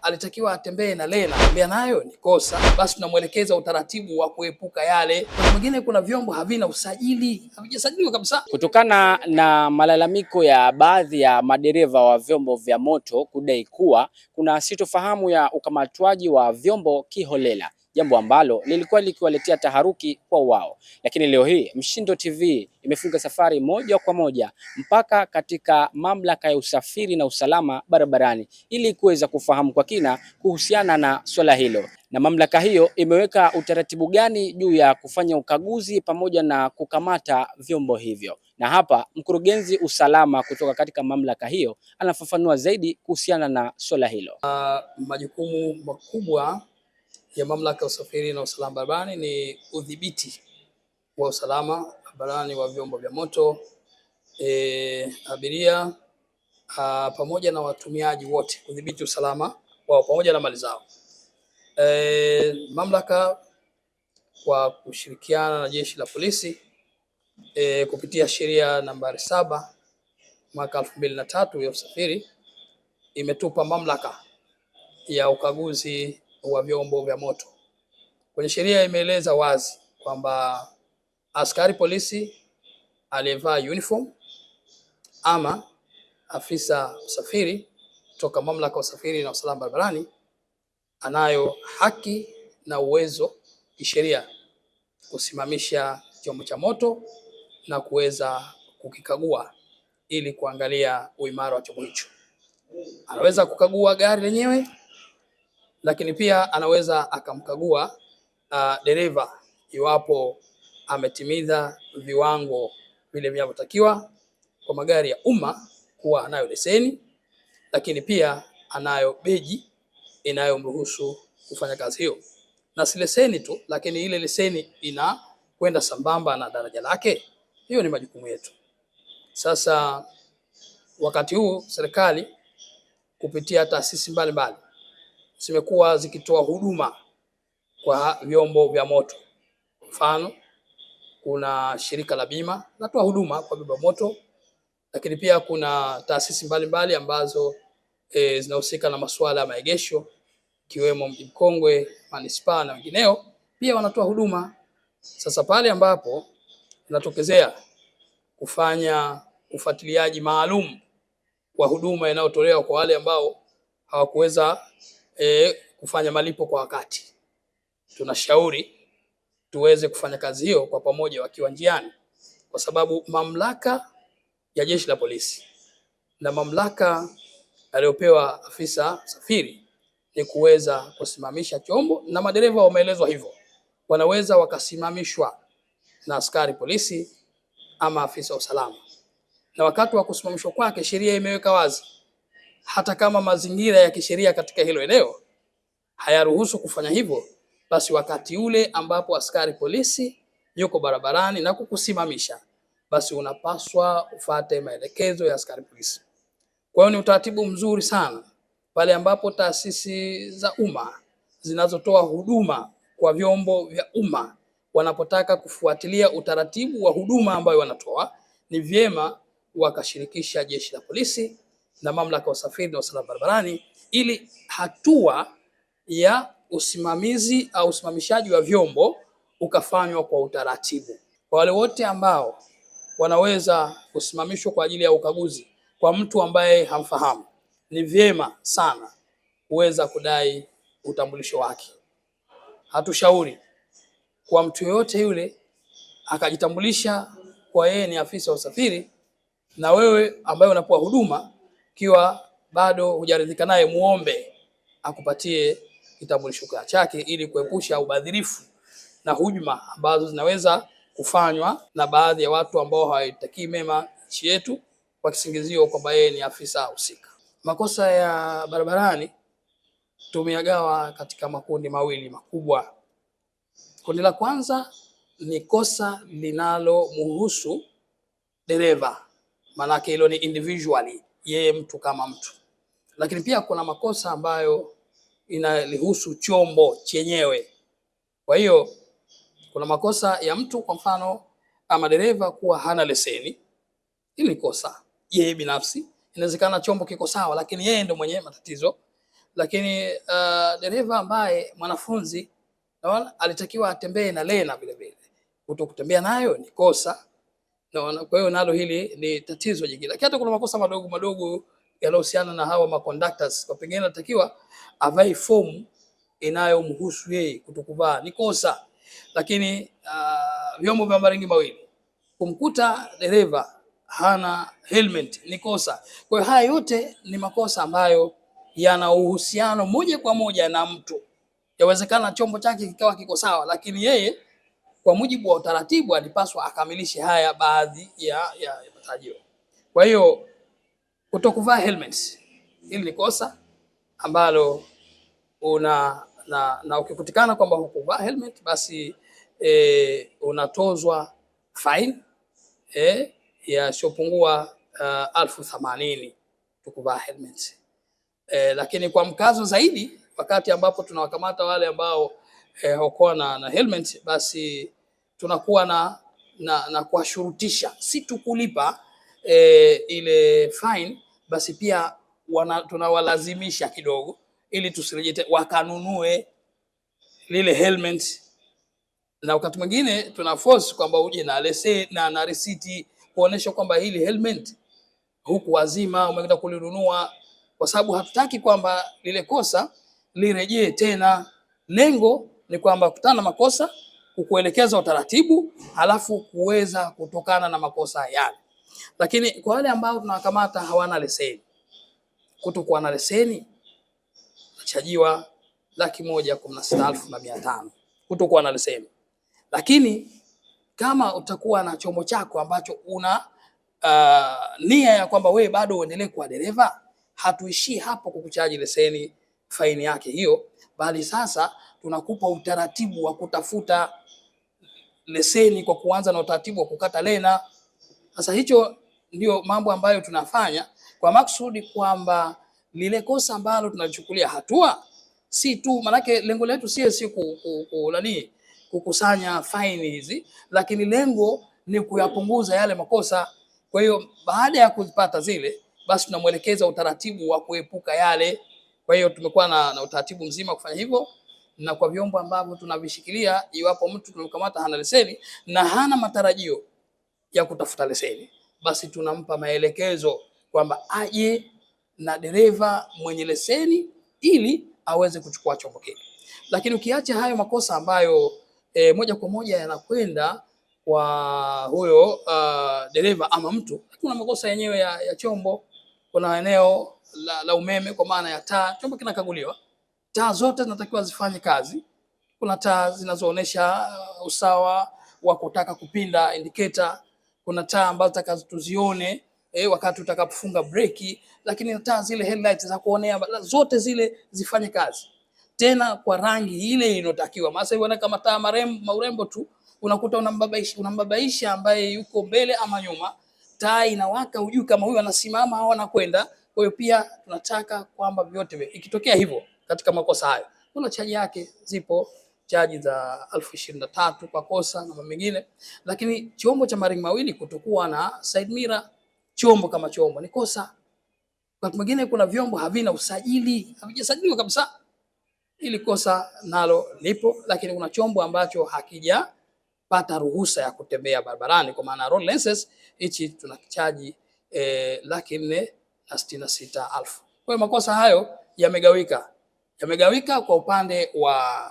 Alitakiwa atembee na Lena, atembea nayo ni kosa, basi tunamwelekeza utaratibu wa kuepuka yale. Mwingine kuna vyombo havina usajili, havijasajiliwa kabisa. Kutokana na malalamiko ya baadhi ya madereva wa vyombo vya moto kudai kuwa kuna sitofahamu ya ukamatwaji wa vyombo kiholela, jambo ambalo lilikuwa likiwaletea taharuki kwa wao. Lakini leo hii Mshindo TV imefunga safari moja kwa moja mpaka katika mamlaka ya usafiri na usalama barabarani ili kuweza kufahamu kwa kina kuhusiana na swala hilo, na mamlaka hiyo imeweka utaratibu gani juu ya kufanya ukaguzi pamoja na kukamata vyombo hivyo. Na hapa mkurugenzi usalama kutoka katika mamlaka hiyo anafafanua zaidi kuhusiana na swala hilo. Majukumu makubwa ya mamlaka ya usafiri na usalama barabarani ni udhibiti wa usalama barabarani wa vyombo vya moto, abiria pamoja na watumiaji wote, kudhibiti usalama wao pamoja na mali zao. Mamlaka kwa kushirikiana na jeshi la polisi kupitia sheria nambari 7 mwaka 2003 ya usafiri imetupa mamlaka ya ukaguzi wa vyombo vya moto. Kwenye sheria imeeleza wazi kwamba askari polisi aliyevaa uniform ama afisa usafiri kutoka mamlaka ya usafiri na usalama barabarani anayo haki na uwezo kisheria kusimamisha chombo cha moto na kuweza kukikagua ili kuangalia uimara wa chombo hicho. Anaweza kukagua gari lenyewe, lakini pia anaweza akamkagua dereva iwapo ametimiza viwango vile vinavyotakiwa kwa magari ya umma, kuwa anayo leseni, lakini pia anayo beji inayomruhusu kufanya kazi hiyo. Na si leseni tu, lakini ile leseni inakwenda sambamba na daraja lake. Hiyo ni majukumu yetu. Sasa wakati huu serikali kupitia taasisi mbalimbali zimekuwa zikitoa huduma kwa vyombo vya moto. Mfano, kuna shirika la bima linatoa huduma kwa vyombo vya moto, lakini pia kuna taasisi mbalimbali ambazo zinahusika na masuala ya maegesho ikiwemo Mji Mkongwe, manispaa na wengineo, pia wanatoa huduma. Sasa pale ambapo inatokezea kufanya ufuatiliaji maalum wa huduma inayotolewa kwa wale ambao hawakuweza kufanya malipo kwa wakati, tunashauri tuweze kufanya kazi hiyo kwa pamoja wakiwa njiani, kwa sababu mamlaka ya jeshi la polisi na mamlaka aliyopewa afisa usafiri ni kuweza kusimamisha chombo, na madereva wameelezwa hivyo, wanaweza wakasimamishwa na askari polisi ama afisa usalama. Na wakati wa kusimamishwa kwake sheria imeweka wazi, hata kama mazingira ya kisheria katika hilo eneo hayaruhusu kufanya hivyo, basi wakati ule ambapo askari polisi yuko barabarani na kukusimamisha, basi unapaswa ufate maelekezo ya askari polisi. Kwa hiyo ni utaratibu mzuri sana pale ambapo taasisi za umma zinazotoa huduma kwa vyombo vya umma wanapotaka kufuatilia utaratibu wa huduma ambayo wanatoa, ni vyema wakashirikisha jeshi la polisi na mamlaka ya usafiri na usalama barabarani, ili hatua ya usimamizi au usimamishaji wa vyombo ukafanywa kwa utaratibu. Kwa wale wote ambao wanaweza kusimamishwa kwa ajili ya ukaguzi kwa mtu ambaye hamfahamu, ni vyema sana kuweza kudai utambulisho wake. Hatushauri kwa mtu yoyote yule akajitambulisha kwa yeye ni afisa wa usafiri, na wewe ambaye unapewa huduma kiwa bado hujaridhika naye, muombe akupatie kitambulisho chake ili kuepusha ubadhirifu na hujuma ambazo zinaweza kufanywa na baadhi ya watu ambao hawaitakii mema nchi yetu kwa kisingizio kwamba yeye ni afisa husika. Makosa ya barabarani tumeyagawa katika makundi mawili makubwa. Kundi la kwanza ni kosa linalomhusu dereva, maanake hilo ni individually, yeye mtu kama mtu. Lakini pia kuna makosa ambayo inalihusu chombo chenyewe. Kwa hiyo kuna makosa ya mtu, kwa mfano ama dereva kuwa hana leseni, hili kosa yeye binafsi inawezekana chombo kiko sawa, lakini yeye ndo mwenye matatizo. Lakini dereva ambaye mwanafunzi naona alitakiwa atembee na lena vile vile, kutokutembea nayo ni kosa. Naona kwa hiyo nalo hili ni tatizo jingine. Lakini hata kuna makosa madogo madogo yanayohusiana na hawa conductors, kwa pengine anatakiwa avae fomu inayomhusu yeye, kutokuvaa ni kosa. Lakini vyombo vya maringi mawili, kumkuta dereva hana helmet ni kosa. Kwa hiyo haya yote ni makosa ambayo yana uhusiano moja kwa moja na mtu. Yawezekana chombo chake kikawa kiko sawa, lakini yeye kwa mujibu wa utaratibu alipaswa akamilishe haya baadhi ya matajio. Kwa hiyo kutokuvaa helmet hili ni kosa ambalo na ukikutikana kwamba hukuvaa helmet basi unatozwa fine yasiyopungua 1080 kuvaa helmet. Lakini kwa mkazo zaidi, wakati ambapo tunawakamata wale ambao hawakuwa na helmet, basi tunakuwa na kuwashurutisha si tu kulipa ile fine, basi pia tunawalazimisha kidogo ili tusirejee wakanunue lile helmet. Na wakati mwingine tuna force kwamba uje na leseni na risiti kuonesha kwamba hili helmet huku wazima umeenda kulinunua, kwa sababu hatutaki kwamba lile kosa lirejee tena. Lengo ni kwamba kutana makosa, kukuelekeza utaratibu, halafu kuweza kutokana na makosa yale. Lakini kwa wale ambao tunawakamata hawana leseni, kutokuwa na leseni chajiwa 116,500 kutokuwa na leseni. Lakini kama utakuwa na chombo chako ambacho una nia ya kwamba wewe bado uendelee kuwa dereva, hatuishii hapo kukuchaji leseni faini yake hiyo, bali sasa tunakupa utaratibu wa kutafuta leseni kwa kuanza na utaratibu wa kukata lena. Sasa hicho ndio mambo ambayo tunafanya kwa maksudi kwamba lile kosa ambalo tunalichukulia hatua si tu, manake lengo letu si kukusanya faini hizi, lakini lengo ni kuyapunguza yale makosa. Kwa hiyo baada ya kuzipata zile, basi tunamwelekeza utaratibu wa kuepuka yale. Kwa hiyo tumekuwa na utaratibu mzima kufanya hivyo, na kwa vyombo ambavyo tunavishikilia, iwapo mtu tunamkamata hana leseni na hana matarajio ya kutafuta leseni, basi tunampa maelekezo kwamba aje na dereva mwenye leseni ili aweze kuchukua chombo kile. Lakini ukiacha hayo makosa ambayo moja kwa moja yanakwenda kwa huyo dereva ama mtu, kuna makosa yenyewe ya chombo. Kuna eneo la umeme, kwa maana ya taa, chombo kinakaguliwa, taa zote zinatakiwa zifanye kazi. Kuna taa zinazoonesha usawa wa kutaka kupinda indicator, kuna taa ambazo taka tuzione wakati utakapofunga breki, lakini taa zile headlights za kuonea zote zile zifanye kazi tena kwa rangi ile inotakiwa. Masa hiyo kama taa marembo tu unakuta unambabaisha ambaye yuko mbele ama nyuma, taa inawaka hujui kama huyu anasimama au anakwenda. Kwa hiyo pia tunataka kwamba vyote ikitokea hivyo katika makosa hayo, kuna chaji yake, zipo chaji za 23,000 kwa kosa na mambo mengine. Lakini chombo cha maringi mawili kutokuwa na side mirror, chombo kama chombo ni kosa. Kwa mwingine kuna vyombo havina usajili, havijasajiliwa kabisa, ili kosa nalo lipo. Lakini kuna chombo ambacho hakijapata ruhusa ya kutembea barabarani, kwa maana road license, hichi tunakichaji 466,000. Kwa hiyo makosa hayo yamegawika kwa upande wa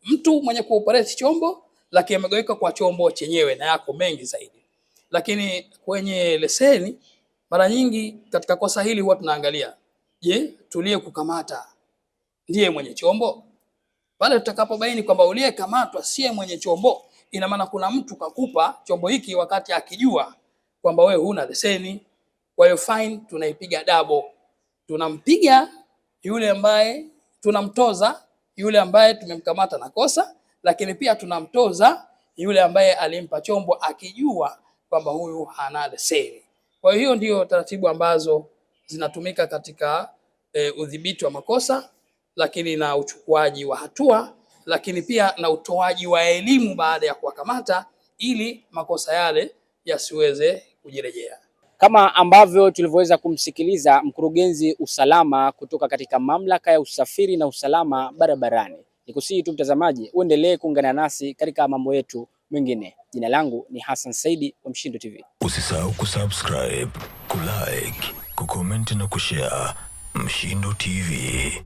mtu mwenye kuoperate chombo, lakini yamegawika kwa chombo chenyewe na yako mengi zaidi. Lakini kwenye leseni mara nyingi katika kosa hili huwa tunaangalia, je, tulie kukamata ndiye mwenye chombo? Pale tutakapobaini kwamba uliyekamatwa siye mwenye chombo, ina maana kuna mtu kakupa chombo hiki wakati akijua kwamba wewe huna leseni. Kwa hiyo fine tunaipiga double. Tunampiga yule ambaye, tunamtoza yule ambaye tumemkamata na kosa, lakini pia tunamtoza yule ambaye alimpa chombo akijua kwamba huyu hana leseni. Kwa hiyo ndio taratibu ambazo zinatumika katika udhibiti wa makosa, lakini na uchukuaji wa hatua, lakini pia na utoaji wa elimu baada ya kuwakamata, ili makosa yale yasiweze kujirejea. Kama ambavyo tulivyoweza kumsikiliza mkurugenzi usalama kutoka katika mamlaka ya usafiri na usalama barabarani. Nikusihi tu mtazamaji uendelee kuungana nasi katika mambo yetu mengine. Jina langu ni Hassan Saidi wa Mshindo TV. Usisahau kusubscribe, kulike, kucomment na kushare. Mshindo TV.